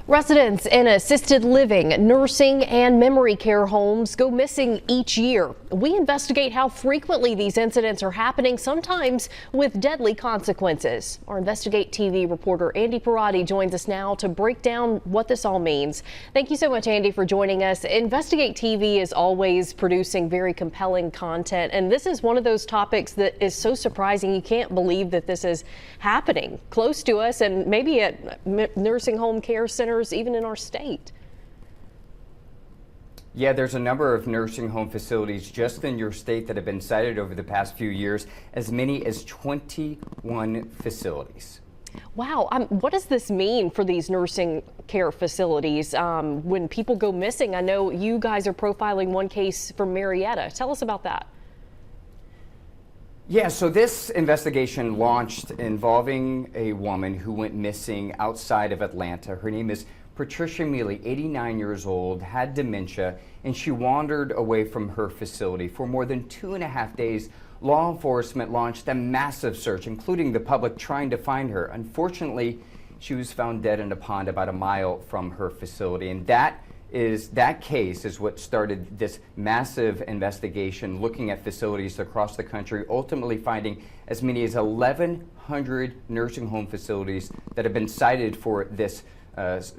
Residents in assisted living, nursing, and memory care homes go missing each year. We investigate how frequently these incidents are happening, sometimes with deadly consequences. Our Investigate TV reporter Andy Parati joins us now to break down what this all means. Thank you so much, Andy, for joining us. Investigate TV is always producing very compelling content, and this is one of those topics that is so surprising. You can't believe that this is happening close to us and maybe at nursing home care centers, even in our state. Yeah, there's a number of nursing home facilities just in your state that have been cited over the past few years, as many as 21 facilities. Wow. What does this mean for these nursing care facilities when people go missing? I know you guys are profiling one case from Marietta. Tell us about that. Yeah, so this investigation launched involving a woman who went missing outside of Atlanta. Her name is Patricia Mealy, 89 years old, had dementia, and she wandered away from her facility. For more than 2.5 days, law enforcement launched a massive search, including the public trying to find her. Unfortunately, she was found dead in a pond about a mile from her facility, and that case is what started this massive investigation looking at facilities across the country, ultimately finding as many as 1,100 nursing home facilities that have been cited for this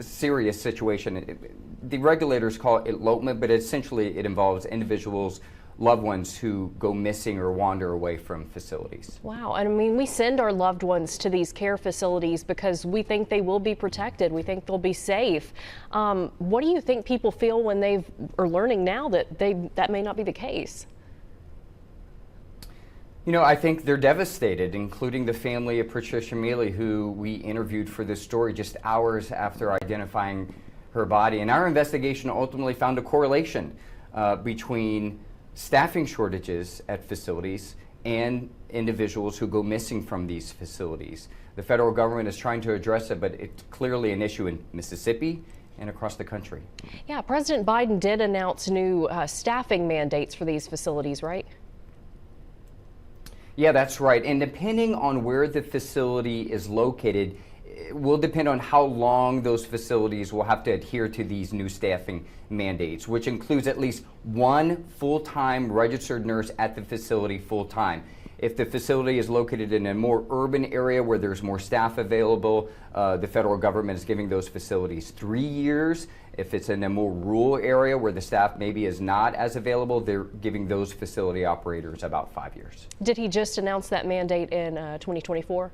serious situation. The regulators call it elopement, but essentially it involves individuals, loved ones who go missing or wander away from facilities. Wow. And I mean, we send our loved ones to these care facilities because we think they will be protected. We think they'll be safe. What do you think people feel when they are learning now that that may not be the case? You know, I think they're devastated, including the family of Patricia Mealy, who we interviewed for this story just hours after identifying her body. And our investigation ultimately found a correlation between staffing shortages at facilities and individuals who go missing from these facilities. The federal government is trying to address it, but it's clearly an issue in Mississippi and across the country. Yeah, President Biden did announce new staffing mandates for these facilities, right? Yeah, that's right. And depending on where the facility is located, it will depend on how long those facilities will have to adhere to these new staffing mandates, which includes at least one full-time registered nurse at the facility full-time. If the facility is located in a more urban area where there's more staff available, the federal government is giving those facilities 3 years. If it's in a more rural area where the staff maybe is not as available, they're giving those facility operators about 5 years. Did he just announce that mandate in 2024?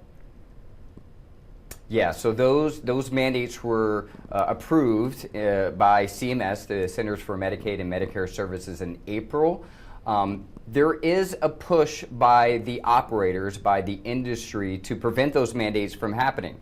Yeah, so those mandates were approved by CMS, the Centers for Medicaid and Medicare Services, in April. There is a push by the operators, by the industry, to prevent those mandates from happening.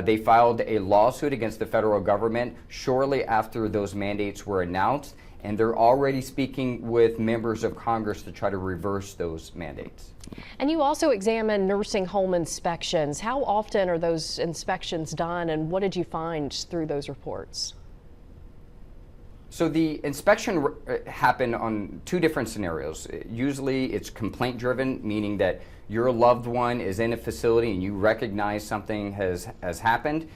They filed a lawsuit against the federal government shortly after those mandates were announced, and they're already speaking with members of Congress to try to reverse those mandates. And you also examine nursing home inspections. How often are those inspections done, and what did you find through those reports? So the inspection happened on two different scenarios. Usually it's complaint driven, meaning that your loved one is in a facility and you recognize something has happened.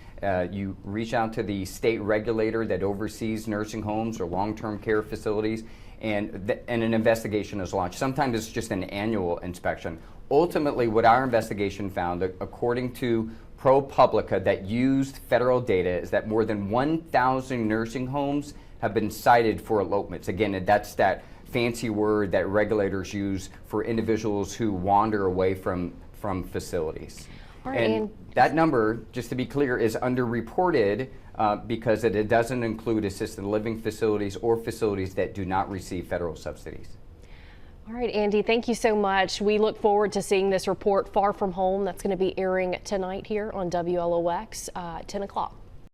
You reach out to the state regulator that oversees nursing homes or long-term care facilities, and an investigation is launched. Sometimes it's just an annual inspection. Ultimately, what our investigation found, according to ProPublica that used federal data, is that more than 1,000 nursing homes have been cited for elopements. Again, that's that fancy word that regulators use for individuals who wander away from facilities. Right, and that number, just to be clear, is underreported because it doesn't include assisted living facilities or facilities that do not receive federal subsidies. All right, Andy, thank you so much. We look forward to seeing this report, Far From Home. That's going to be airing tonight here on WLOX at 10 o'clock.